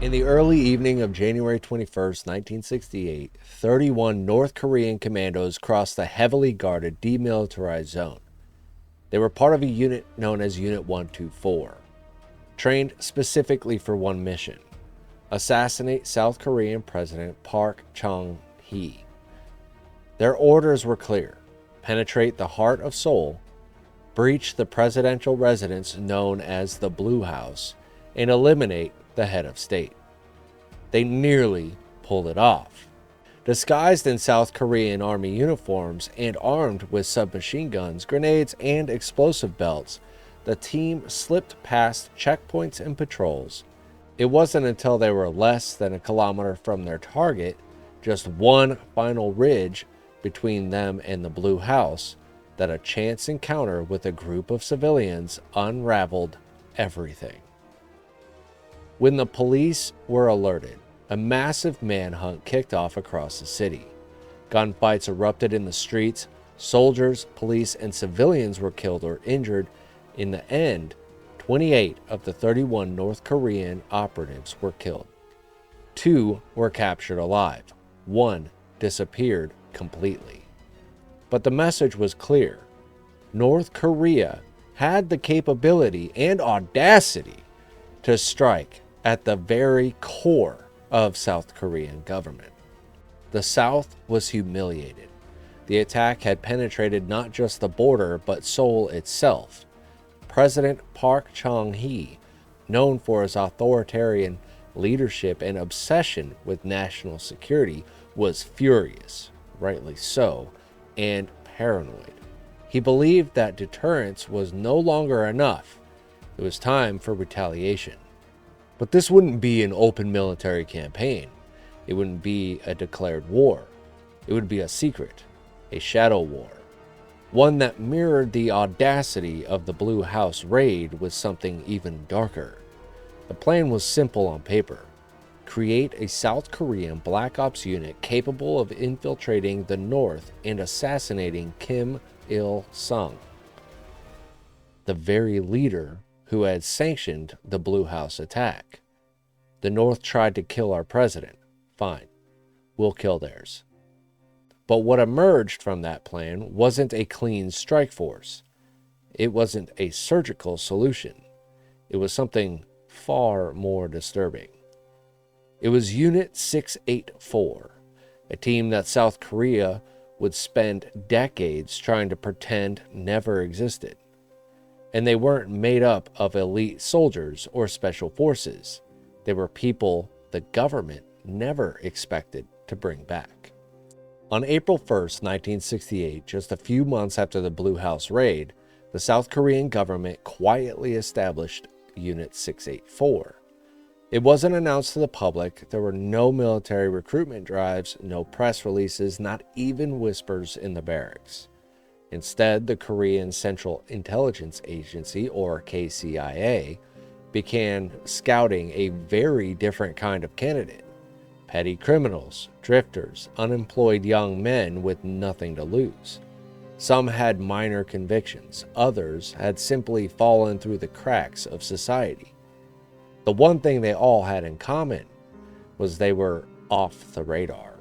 In the early evening of January 21st, 1968, 31 North Korean commandos crossed the heavily guarded demilitarized zone. They were part of a unit known as Unit 124, trained specifically for one mission: assassinate South Korean President Park Chung-hee. Their orders were clear: penetrate the heart of Seoul, breach the presidential residence known as the Blue House, and eliminate the head of state. They nearly pulled it off. Disguised in South Korean army uniforms and armed with submachine guns, grenades, and explosive belts, the team slipped past checkpoints and patrols. It wasn't until they were less than a kilometer from their target, just one final ridge between them and the Blue House, that a chance encounter with a group of civilians unraveled everything. When the police were alerted, a massive manhunt kicked off across the city. Gunfights erupted in the streets. Soldiers, police, and civilians were killed or injured. In the end, 28 of the 31 North Korean operatives were killed. 2 were captured alive. 1 disappeared completely. But the message was clear: North Korea had the capability and audacity to strike at the very core of South Korean government. The South was humiliated. The attack had penetrated not just the border, but Seoul itself. President Park Chung-hee, known for his authoritarian leadership and obsession with national security, was furious, rightly so, and paranoid. He believed that deterrence was no longer enough. It was time for retaliation. But this wouldn't be an open military campaign. It wouldn't be a declared war. It would be a secret, a shadow war, one that mirrored the audacity of the Blue House raid with something even darker. The plan was simple on paper: create a South Korean Black Ops unit capable of infiltrating the North and assassinating Kim Il-sung, the very leader who had sanctioned the Blue House attack. The North tried to kill our president. Fine, we'll kill theirs. But what emerged from that plan wasn't a clean strike force. It wasn't a surgical solution. It was something far more disturbing. It was Unit 684, a team that South Korea would spend decades trying to pretend never existed. And they weren't made up of elite soldiers or special forces. They were people the government never expected to bring back. On April 1st, 1968, just a few months after the Blue House raid, the South Korean government quietly established Unit 684. It wasn't announced to the public. There were no military recruitment drives, no press releases, not even whispers in the barracks. Instead, the Korean Central Intelligence Agency, or KCIA, began scouting a very different kind of candidate: petty criminals, drifters, unemployed young men with nothing to lose. Some had minor convictions, others had simply fallen through the cracks of society. The one thing they all had in common was they were off the radar.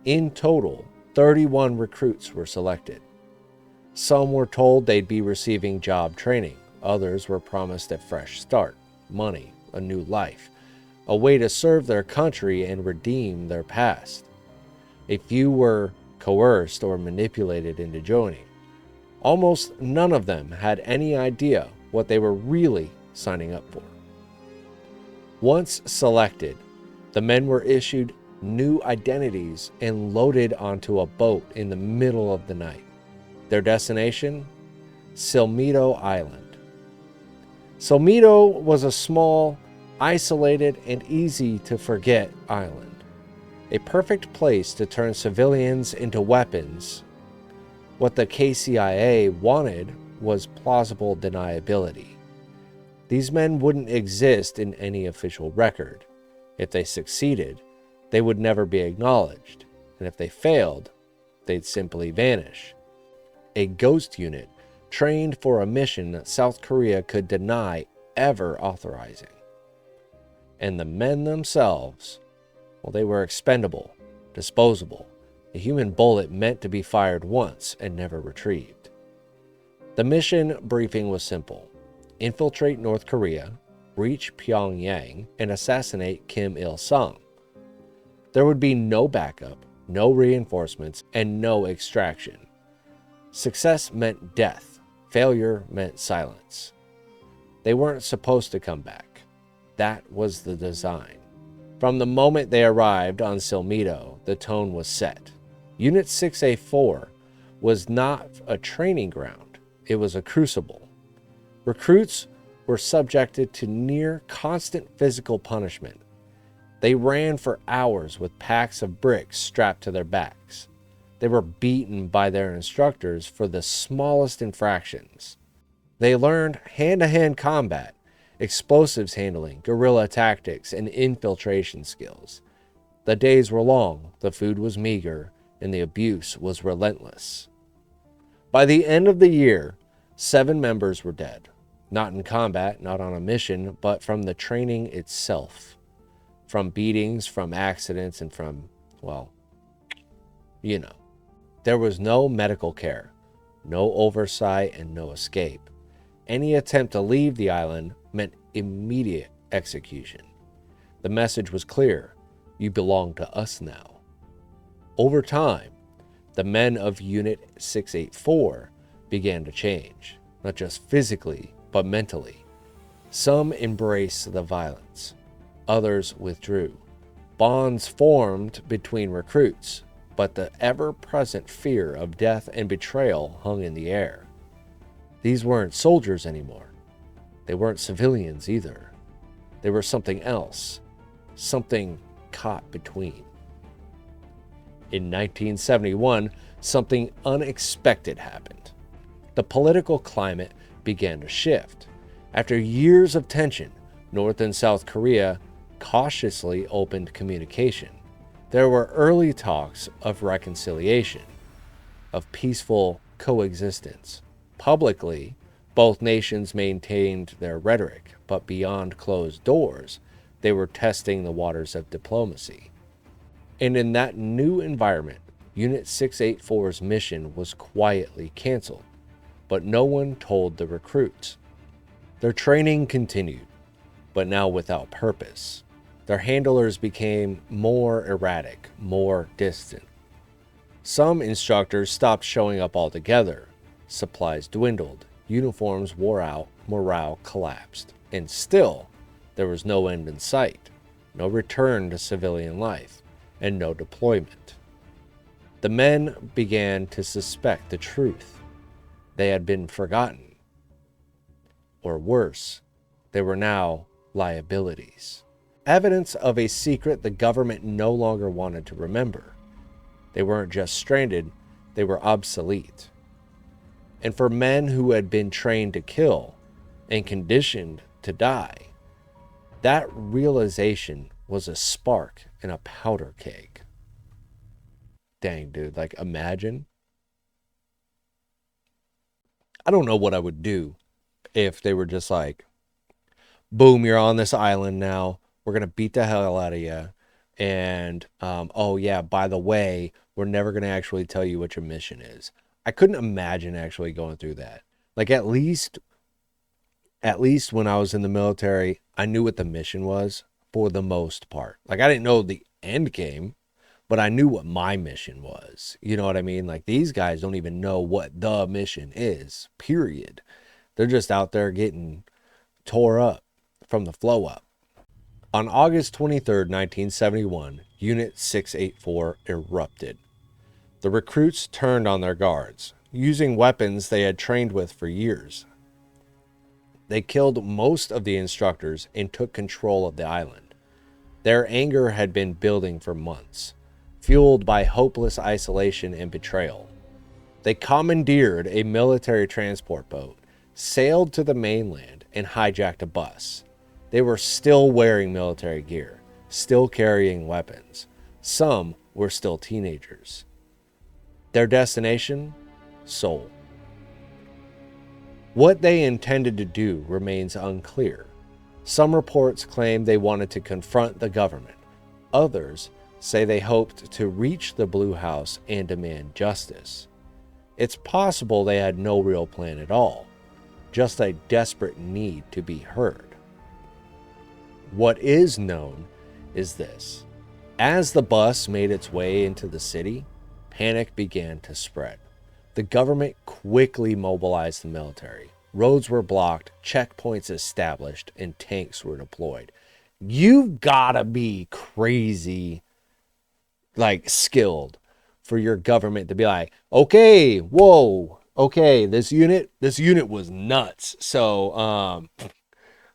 In total, 31 recruits were selected. Some were told they'd be receiving job training. Others were promised a fresh start, money, a new life, a way to serve their country and redeem their past. A few were coerced or manipulated into joining. Almost none of them had any idea what they were really signing up for. Once selected, the men were issued new identities and loaded onto a boat in the middle of the night. Their destination? Silmido Island. Silmido was a small, isolated, and easy to forget island. A perfect place to turn civilians into weapons. What the KCIA wanted was plausible deniability. These men wouldn't exist in any official record. If they succeeded, they would never be acknowledged, and if they failed, they'd simply vanish. A ghost unit trained for a mission that South Korea could deny ever authorizing. And the men themselves, well, they were expendable, disposable, a human bullet meant to be fired once and never retrieved. The mission briefing was simple: infiltrate North Korea, reach Pyongyang, and assassinate Kim Il-sung. There would be no backup, no reinforcements, and no extraction. Success meant death. Failure meant silence. They weren't supposed to come back. That was the design. From the moment they arrived on Silmido, the tone was set. Unit 6A4 was not a training ground. It was a crucible. Recruits were subjected to near constant physical punishment. They ran for hours with packs of bricks strapped to their backs. They were beaten by their instructors for the smallest infractions. They learned hand-to-hand combat, explosives handling, guerrilla tactics, and infiltration skills. The days were long, the food was meager, and the abuse was relentless. By the end of the year, 7 members were dead. Not in combat, not on a mission, but from the training itself. From beatings, from accidents, and from, well, you know. There was no medical care, no oversight, and no escape. Any attempt to leave the island meant immediate execution. The message was clear: you belong to us now. Over time, the men of Unit 684 began to change, not just physically, but mentally. Some embraced the violence. Others withdrew. Bonds formed between recruits, but the ever-present fear of death and betrayal hung in the air. These weren't soldiers anymore. They weren't civilians either. They were something else, something caught between. In 1971, something unexpected happened. The political climate began to shift. After years of tension, North and South Korea cautiously opened communication. There were early talks of reconciliation, of peaceful coexistence. Publicly, both nations maintained their rhetoric, but beyond closed doors, they were testing the waters of diplomacy. And in that new environment, Unit 684's mission was quietly canceled, but no one told the recruits. Their training continued, but now without purpose. Their handlers became more erratic, more distant. Some instructors stopped showing up altogether. Supplies dwindled, uniforms wore out, morale collapsed. And still, there was no end in sight, no return to civilian life, and no deployment. The men began to suspect the truth. They had been forgotten. Or worse, they were now liabilities. Evidence of a secret the government no longer wanted to remember. They weren't just stranded, they were obsolete. And for men who had been trained to kill and conditioned to die, that realization was a spark in a powder keg. Dang, dude, like imagine. I don't know what I would do if they were just like, boom, you're on this island now. We're going to beat the hell out of you. And, oh yeah, by the way, we're never going to actually tell you what your mission is. I couldn't imagine actually going through that. Like at least when I was in the military, I knew what the mission was for the most part. Like I didn't know the end game, but I knew what my mission was. You know what I mean? Like these guys don't even know what the mission is, period. They're just out there getting tore up from the flow up. On August 23rd, 1971, Unit 684 erupted. The recruits turned on their guards, using weapons they had trained with for years. They killed most of the instructors and took control of the island. Their anger had been building for months, fueled by hopeless isolation and betrayal. They commandeered a military transport boat, sailed to the mainland, and hijacked a bus. They were still wearing military gear, still carrying weapons. Some were still teenagers. Their destination? Seoul. What they intended to do remains unclear. Some reports claim they wanted to confront the government. Others say they hoped to reach the Blue House and demand justice. It's possible they had no real plan at all, just a desperate need to be heard. What is known is this. As the bus made its way into the city, panic began to spread. The government quickly mobilized the military. Roads were blocked, checkpoints established, and tanks were deployed. You've gotta be crazy, skilled for your government to be like, okay, whoa, okay, this unit was nuts. So,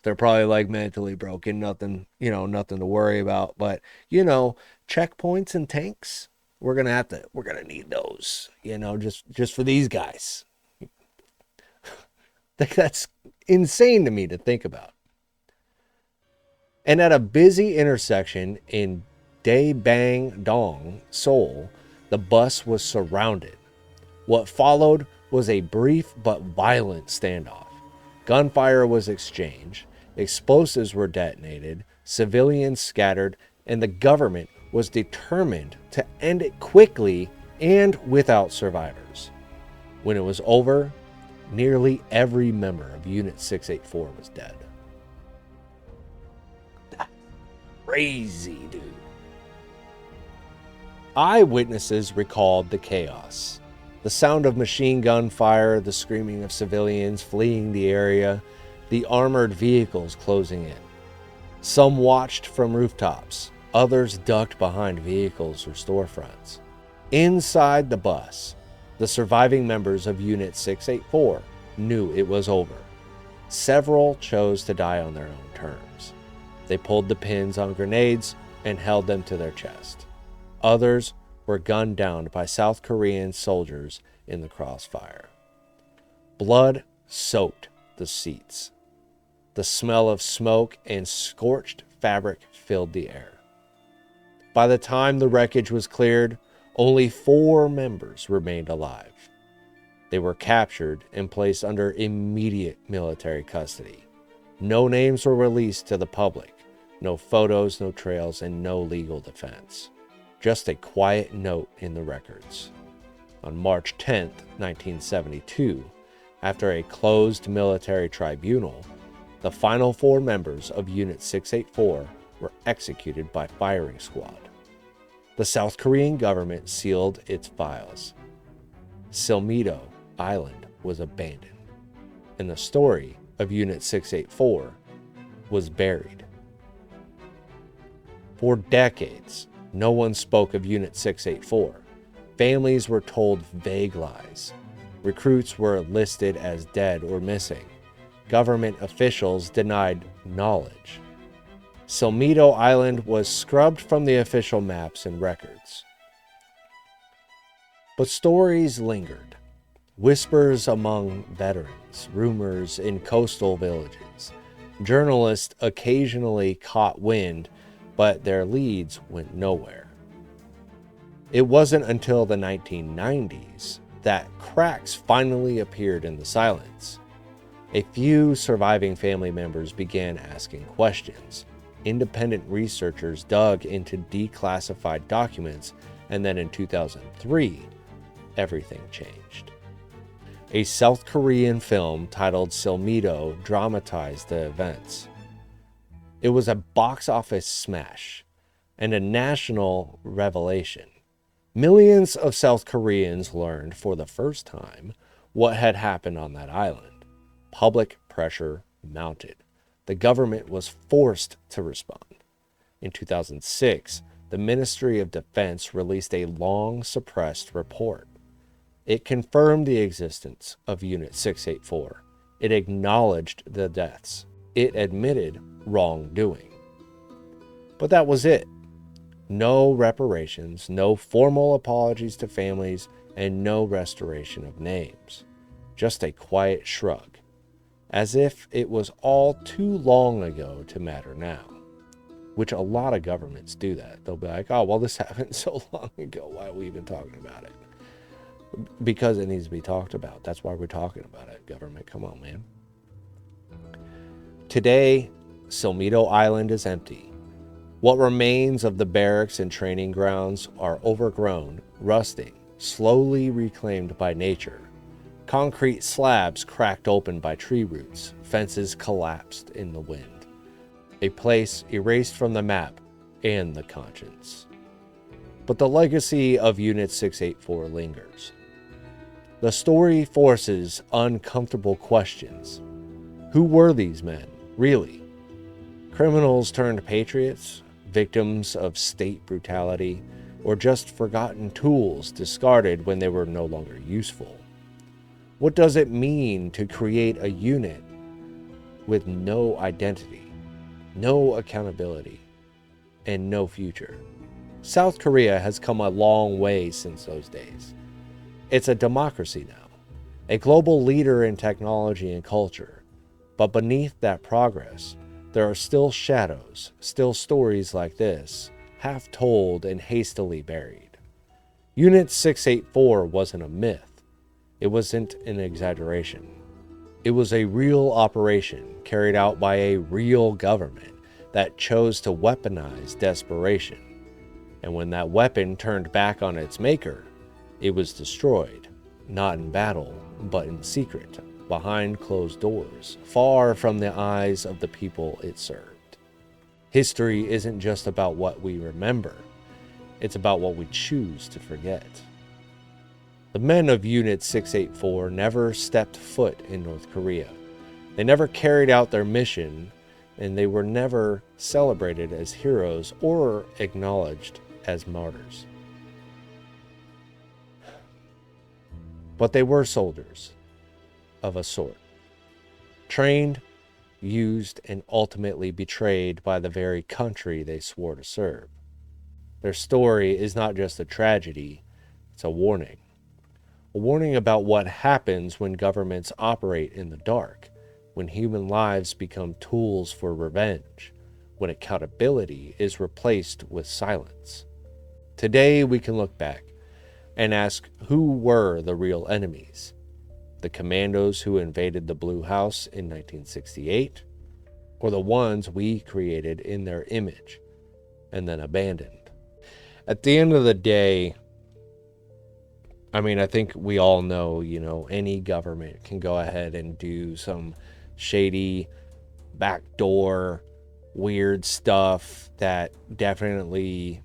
they're probably mentally broken, nothing to worry about. But, checkpoints and tanks, we're gonna need those, just for these guys. That's insane to me to think about. And at a busy intersection in Daebang Dong, Seoul, the bus was surrounded. What followed was a brief but violent standoff. Gunfire was exchanged, explosives were detonated, civilians scattered, and the government was determined to end it quickly and without survivors. When it was over, nearly every member of Unit 684 was dead. That's crazy, dude. Eyewitnesses recalled the chaos. The sound of machine gun fire, the screaming of civilians fleeing the area, the armored vehicles closing in. Some watched from rooftops, others ducked behind vehicles or storefronts. Inside the bus, the surviving members of Unit 684 knew it was over. Several chose to die on their own terms. They pulled the pins on grenades and held them to their chest. Others were gunned down by South Korean soldiers in the crossfire. Blood soaked the seats. The smell of smoke and scorched fabric filled the air. By the time the wreckage was cleared, only 4 members remained alive. They were captured and placed under immediate military custody. No names were released to the public, no photos, no trails, and no legal defense. Just a quiet note in the records. On March 10, 1972, after a closed military tribunal, the final 4 members of Unit 684 were executed by firing squad. The South Korean government sealed its files. Silmido Island was abandoned, and the story of Unit 684 was buried. For decades, no one spoke of Unit 684. Families were told vague lies. Recruits were listed as dead or missing. Government officials denied knowledge. Silmido Island was scrubbed from the official maps and records. But stories lingered. Whispers among veterans, rumors in coastal villages. Journalists occasionally caught wind, but their leads went nowhere. It wasn't until the 1990s that cracks finally appeared in the silence. A few surviving family members began asking questions. Independent researchers dug into declassified documents, and then in 2003, everything changed. A South Korean film titled Silmido dramatized the events. It was a box office smash and a national revelation. Millions of South Koreans learned for the first time what had happened on that island. Public pressure mounted. The government was forced to respond. In 2006, the Ministry of Defense released a long-suppressed report. It confirmed the existence of Unit 684. It acknowledged the deaths. It admitted wrongdoing. But that was it. No reparations, no formal apologies to families, and no restoration of names. Just a quiet shrug, as if it was all too long ago to matter now. Which a lot of governments do that. They'll be like, oh, well, this happened so long ago. Why are we even talking about it? Because it needs to be talked about. That's why we're talking about it. Government, come on, man. Today, Silmido Island is empty. What remains of the barracks and training grounds are overgrown, rusting, slowly reclaimed by nature. Concrete slabs cracked open by tree roots, fences collapsed in the wind. A place erased from the map and the conscience. But the legacy of Unit 684 lingers. The story forces uncomfortable questions. Who were these men, really? Criminals turned patriots? Victims of state brutality? Or just forgotten tools discarded when they were no longer useful? What does it mean to create a unit with no identity, no accountability, and no future? South Korea has come a long way since those days. It's a democracy now, a global leader in technology and culture. But beneath that progress, there are still shadows, still stories like this, half told and hastily buried. Unit 684 wasn't a myth. It wasn't an exaggeration. It was a real operation carried out by a real government that chose to weaponize desperation. And when that weapon turned back on its maker, it was destroyed, not in battle, but in secret, behind closed doors, far from the eyes of the people it served. History isn't just about what we remember, it's about what we choose to forget. The men of Unit 684 never stepped foot in North Korea. They never carried out their mission, and they were never celebrated as heroes or acknowledged as martyrs. But they were soldiers of a sort, trained, used, and ultimately betrayed by the very country they swore to serve. Their story is not just a tragedy, it's a warning. A warning about what happens when governments operate in the dark, when human lives become tools for revenge, when accountability is replaced with silence. Today we can look back and ask, who were the real enemies? The commandos who invaded the Blue House in 1968, or the ones we created in their image and then abandoned? At the end of the day, I think we all know, any government can go ahead and do some shady, backdoor, weird stuff that definitely,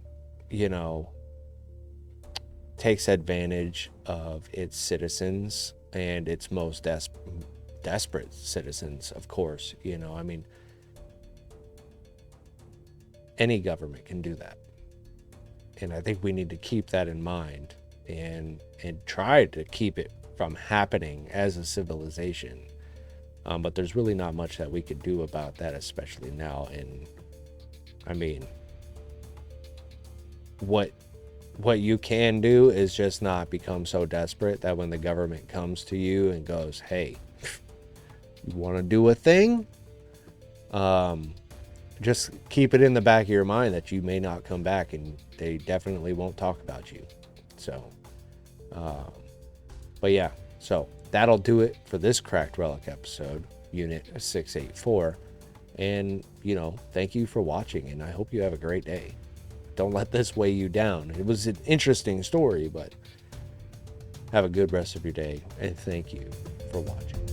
takes advantage of its citizens and its most desperate citizens, of course. Any government can do that. And I think we need to keep that in mind and try to keep it from happening as a civilization. But there's really not much that we could do about that, especially now. And what you can do is just not become so desperate that when the government comes to you and goes, hey, you want to do a thing? Just keep it in the back of your mind that you may not come back, and they definitely won't talk about you. So, but yeah, so that'll do it for this Cracked Relic episode, Unit 684. And, thank you for watching, and I hope you have a great day. Don't let this weigh you down. It was an interesting story, but have a good rest of your day, and thank you for watching.